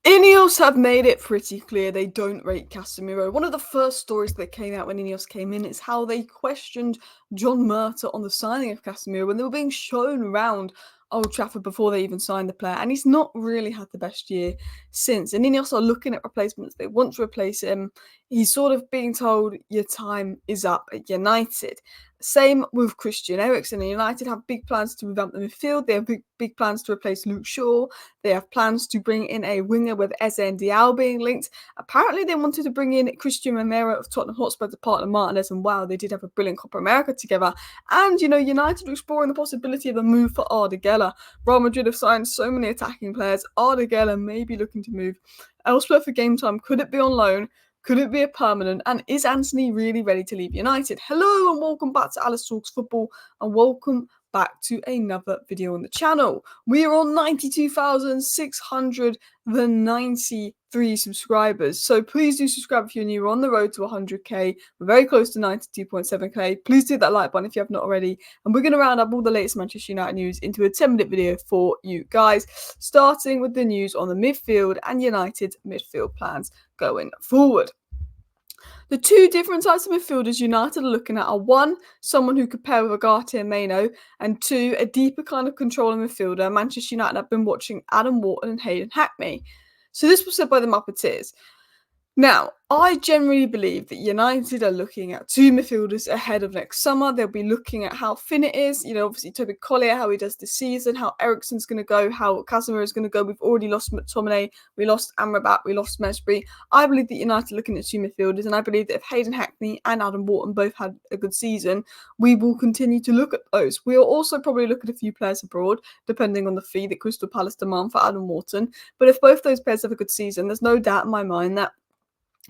Ineos have made it pretty clear they don't rate Casemiro. One of the first stories that came out when Ineos came in is how they questioned John Murta on the signing of Casemiro when they were being shown around Old Trafford before they even signed the player. And he's not really had the best year since. And Ineos are looking at replacements. They want to replace him. He's sort of being told your time is up at United. Same with Christian Eriksen. United have big plans to revamp the midfield. They have big plans to replace Luke Shaw. They have plans to bring in a winger with Eze and Diao being linked. Apparently, they wanted to bring in Christian Romero of Tottenham Hotspur to partner Martinez, and wow, they did have a brilliant Copa America together. And, United are exploring the possibility of a move for Arda Guler. Real Madrid have signed so many attacking players. Arda Guler may be looking to move elsewhere for game time. Could it be on loan? Could it be a permanent? And is Antony really ready to leave United? Hello and welcome back to Alice Talks Football, and welcome back to another video on the channel. We are on 92,693 subscribers, so please do subscribe if you're new. We're on the road to 100k. We're very close to 92.7k. Please do that like button if you have not already, and we're going to round up all the latest Manchester United news into a 10-minute video for you guys, starting with the news on the midfield and United's midfield plans going forward. The two different types of midfielders United are looking at are one, someone who could pair with Ugarte and Maino, and two, a deeper kind of controlling midfielder. Manchester United have been watching Adam Wharton and Hayden Hackney. So this was said by the Muppeteers. Now, I generally believe that United are looking at two midfielders ahead of next summer. They'll be looking at how Finn it is, obviously Toby Collier, how he does this season, how Eriksen's going to go, how Casemiro is going to go. We've already lost McTominay, we lost Amrabat, we lost Mesbury. I believe that United are looking at two midfielders, and I believe that if Hayden Hackney and Adam Wharton both had a good season, we will continue to look at those. We'll also probably look at a few players abroad, depending on the fee that Crystal Palace demand for Adam Wharton. But if both those players have a good season, there's no doubt in my mind that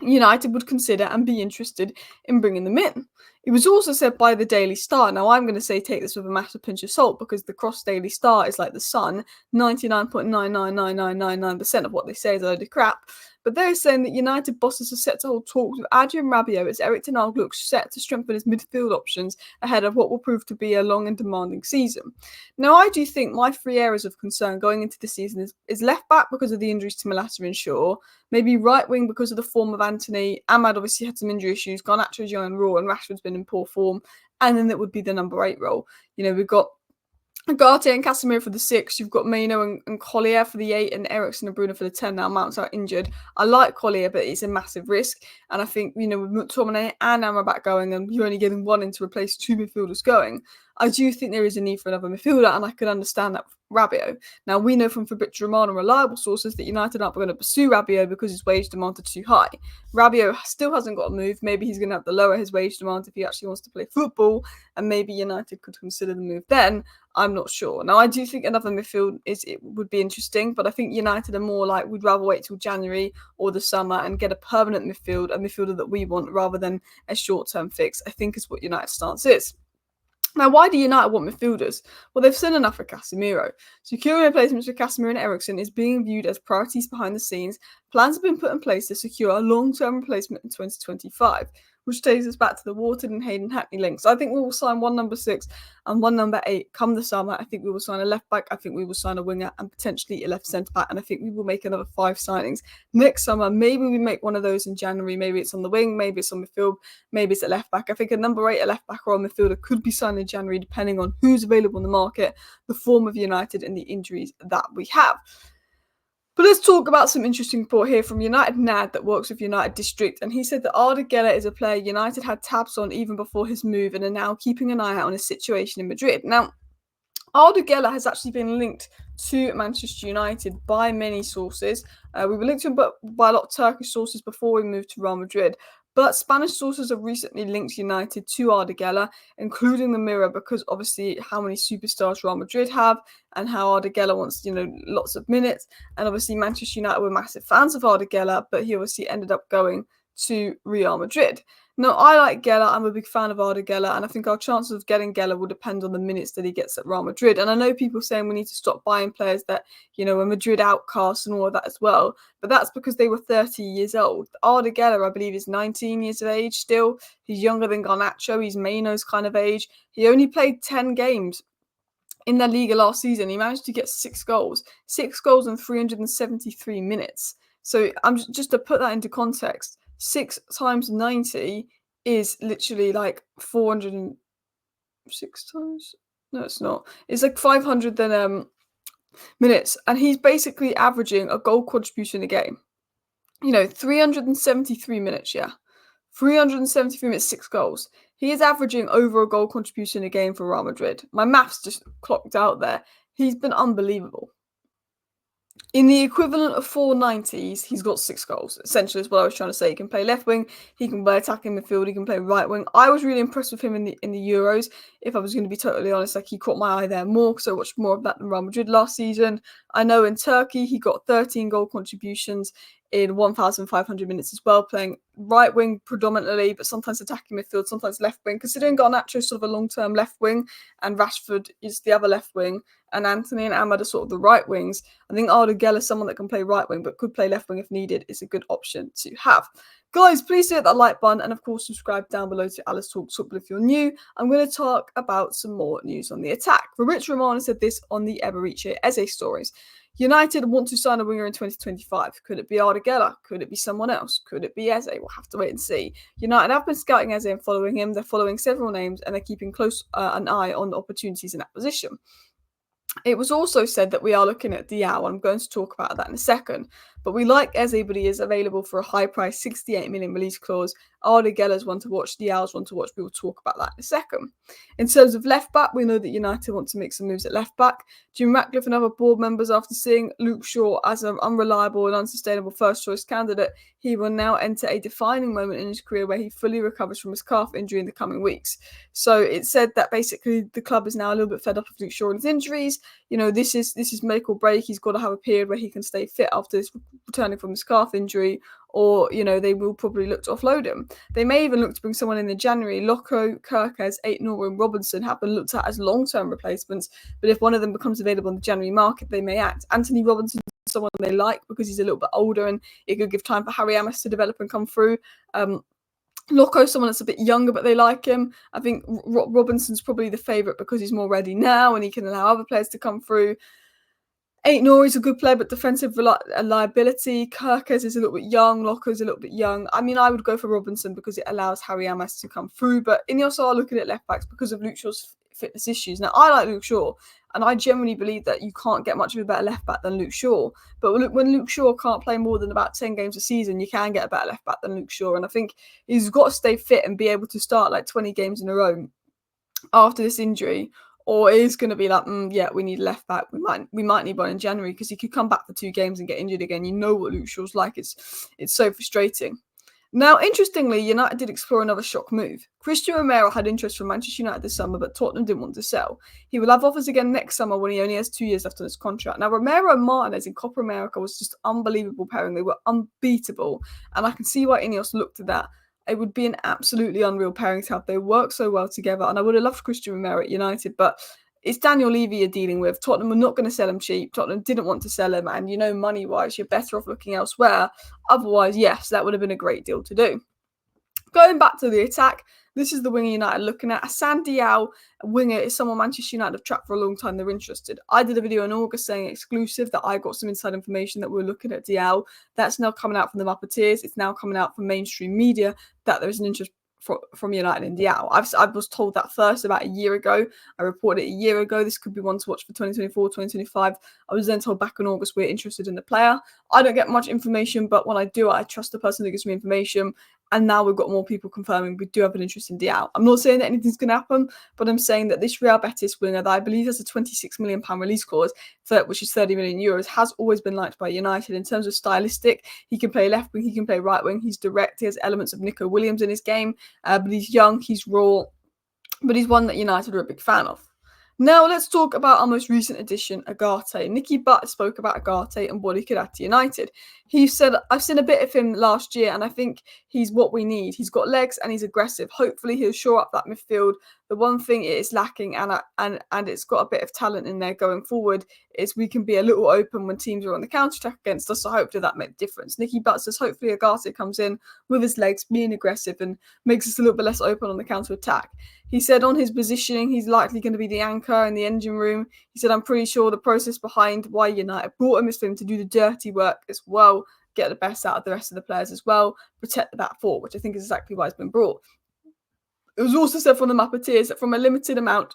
United would consider and be interested in bringing them in. It was also said by the Daily Star. Now, I'm going to say take this with a massive pinch of salt because the Cross Daily Star is like the Sun. 99.999999% of what they say is a load of crap. But they're saying that United bosses are set to hold talks with Adrian Rabiot as Erik ten Hag looks set to strengthen his midfield options ahead of what will prove to be a long and demanding season. Now, I do think my three areas of concern going into the season is left back because of the injuries to Malacia and Shaw, maybe right wing because of the form of Antony. Ahmad obviously had some injury issues, Garnacho's young and raw, and Rashford's been in poor form. And then it would be the number 8 role. We've got Ugarte and Casemiro for the 6. You've got Maino and Collier for the 8, and Eriksen and Bruno for the 10. Now Mount's out injured. I like Collier, but it's a massive risk. And I think, with McTominay and Amrabat going, and you're only getting one in to replace two midfielders going, I do think there is a need for another midfielder, and I could understand that for Rabiot. Now, we know from Fabrizio Romano and reliable sources that United aren't going to pursue Rabiot because his wage demand is too high. Rabiot still hasn't got a move. Maybe he's going to have to lower his wage demand if he actually wants to play football, and maybe United could consider the move then. I'm not sure. Now, I do think another midfield would be interesting, but I think United are more like we'd rather wait till January or the summer and get a permanent midfield, a midfielder that we want, rather than a short-term fix, I think is what United's stance is. Now, why do United want midfielders? Well, they've seen enough for Casemiro. Securing replacements for Casemiro and Eriksen is being viewed as priorities behind the scenes. Plans have been put in place to secure a long-term replacement in 2025, which takes us back to the Wharton and Hayden Hackney links. I think we will sign one number 6 and one number 8 come the summer. I think we will sign a left back. I think we will sign a winger and potentially a left centre back. And I think we will make another 5 signings next summer. Maybe we make one of those in January. Maybe it's on the wing. Maybe it's on midfield. Maybe it's a left back. I think a number 8, a left back or a midfielder could be signed in January, depending on who's available in the market, the form of United and the injuries that we have. But let's talk about some interesting report here from United Nad that works with United District, and he said that Arda Guler is a player United had tabs on even before his move and are now keeping an eye out on his situation in Madrid. Now, Ardu Guler has actually been linked to Manchester United by many sources. We were linked to him by a lot of Turkish sources before we moved to Real Madrid. But Spanish sources have recently linked United to Arda Guler, including the Mirror, because obviously how many superstars Real Madrid have and how Arda Guler wants, lots of minutes. And obviously Manchester United were massive fans of Arda Guler, but he obviously ended up going to Real Madrid. Now, I like Guler. I'm a big fan of Arda Guler, and I think our chances of getting Guler will depend on the minutes that he gets at Real Madrid. And I know people saying we need to stop buying players that, are Madrid outcasts and all of that as well, but that's because they were 30 years old. Arda Guler, I believe, is 19 years of age still. He's younger than Garnacho. He's Maino's kind of age. He only played 10 games in La Liga last season. He managed to get 6 goals in 373 minutes. So I'm just to put that into context, 6 times 90 is literally like 406 times. No, it's not. It's like 500 then minutes, and he's basically averaging a goal contribution a game. 373 minutes, yeah. 373 minutes, 6 goals. He is averaging over a goal contribution a game for Real Madrid. My maths just clocked out there. He's been unbelievable. In the equivalent of 490s, he's got 6 goals. Essentially, is what I was trying to say. He can play left wing, he can play attacking midfield, he can play right wing. I was really impressed with him in the Euros. If I was going to be totally honest, like he caught my eye there more because I watched more of that than Real Madrid last season. I know in Turkey he got 13 goal contributions in 1,500 minutes as well, playing right wing predominantly, but sometimes attacking midfield, sometimes left wing. Considering Garnacho is sort of a long-term left wing and Rashford is the other left wing, and Antony and Ahmad are sort of the right wings, I think Ardu Guler, someone that can play right wing but could play left wing if needed, is a good option to have. Guys, please hit that like button and of course subscribe down below to Alice Talks Football if you're new. I'm going to talk about some more news on the attack. Fabrizio Romano said this on the Eberechi Eze stories. United want to sign a winger in 2025. Could it be Arda Guler? Could it be someone else? Could it be Eze? We'll have to wait and see. United have been scouting Eze and following him. They're following several names and they're keeping close an eye on the opportunities in that position. It was also said that we are looking at Diao. I'm going to talk about that in a second. But we like Eze, but he is available for a high price, 68 million release clause. Arda Guler's one to watch, Diao's one to watch. We will talk about that in a second. In terms of left back, we know that United want to make some moves at left back. Jim Ratcliffe and other board members, after seeing Luke Shaw as an unreliable and unsustainable first choice candidate, he will now enter a defining moment in his career where he fully recovers from his calf injury in the coming weeks. So it said that basically the club is now a little bit fed up of Luke Shaw and his injuries. This is make or break. He's got to have a period where he can stay fit after this returning from his calf injury, or they will probably look to offload him. They may even look to bring someone in January. Loko, Kirkes, Aitnor and Robinson have been looked at as long-term replacements, but if one of them becomes available in the January market, they may act. Antony Robinson is someone they like because he's a little bit older and it could give time for Harry Amos to develop and come through. Loko, someone that's a bit younger, but they like him. I think Robinson's probably the favourite because he's more ready now and he can allow other players to come through. Aitnor is a good player, but defensive liability. Kirkes is a little bit young. Loko's a little bit young. I mean, I would go for Robinson because it allows Harry Amos to come through. But Ineos are looking at left backs because of Luke Shaw's fitness issues. Now, I like Luke Shaw, and I generally believe that you can't get much of a better left back than Luke Shaw. But when Luke Shaw can't play more than about 10 games a season, you can get a better left back than Luke Shaw. And I think he's got to stay fit and be able to start like 20 games in a row after this injury. Or is going to be like, we need a left back. We might need one in January because he could come back for 2 games and get injured again. You know what Luke Shaw's like. It's so frustrating. Now, interestingly, United did explore another shock move. Christian Romero had interest from Manchester United this summer, but Tottenham didn't want to sell. He will have offers again next summer when he only has 2 years left on his contract. Now, Romero and Martinez in Copa America was just unbelievable pairing. They were unbeatable, and I can see why Ineos looked at that. It would be an absolutely unreal pairing to have. They work so well together, and I would have loved Christian Romero at United, but it's Daniel Levy you're dealing with. Tottenham were not going to sell him cheap. Tottenham didn't want to sell him, and money-wise, you're better off looking elsewhere. Otherwise, yes, that would have been a great deal to do. Going back to the attack, this is the winger United looking at. Hassan Diao, a winger, is someone Manchester United have tracked for a long time. They're interested. I did a video in August saying exclusive that I got some inside information that we're looking at Diao. That's now coming out from the Muppeteers. It's now coming out from mainstream media that there's an interest from United in Diao. I was told that first about a year ago. I reported it a year ago. This could be one to watch for 2024, 2025. I was then told back in August we're interested in the player. I don't get much information, but when I do, I trust the person that gives me information. And now we've got more people confirming we do have an interest in Diao. I'm not saying that anything's going to happen, but I'm saying that this Real Betis winger that I believe has a £26 million release clause, which is 30 million euros, has always been liked by United in terms of stylistic. He can play left wing, he can play right wing. He's direct. He has elements of Nico Williams in his game, but he's young, he's raw, but he's one that United are a big fan of. Now let's talk about our most recent addition, Agate. Nicky Butt spoke about Agate and what he could add to United. He said, I've seen a bit of him last year and I think he's what we need. He's got legs and he's aggressive. Hopefully he'll shore up that midfield the one thing it is lacking, and it's got a bit of talent in there going forward, is we can be a little open when teams are on the counter-attack against us, so hopefully that makes a difference. Nicky Butt says hopefully Agate comes in with his legs, being aggressive, and makes us a little bit less open on the counter-attack. He said on his positioning, he's likely going to be the anchor in the engine room. He said, I'm pretty sure the process behind why United brought him is for him to do the dirty work as well, get the best out of the rest of the players as well, protect the back four, which I think is exactly why it's been brought. It was also said from the Mappeteers that from a limited amount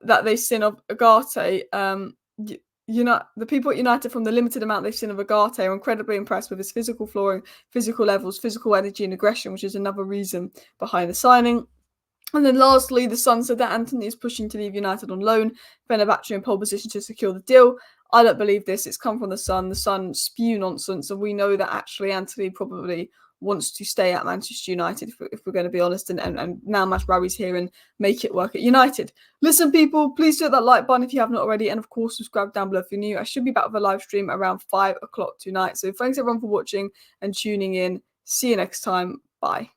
that they've seen of Agate, the people at United, from the limited amount they've seen of Agate, are incredibly impressed with his physical flooring, physical levels, physical energy and aggression, which is another reason behind the signing. And then lastly, the Sun said that Antony is pushing to leave United on loan, Fenerbahce in pole position to secure the deal. I don't believe this. It's come from the Sun. The Sun spew nonsense, and we know that actually Antony probably wants to stay at Manchester United, if we're going to be honest, and now Masraoui's here and make it work at United. Listen, people, please hit that like button if you haven't already, and of course subscribe down below if you're new. I should be back with a live stream around 5 o'clock tonight. So thanks everyone for watching and tuning in. See you next time. Bye.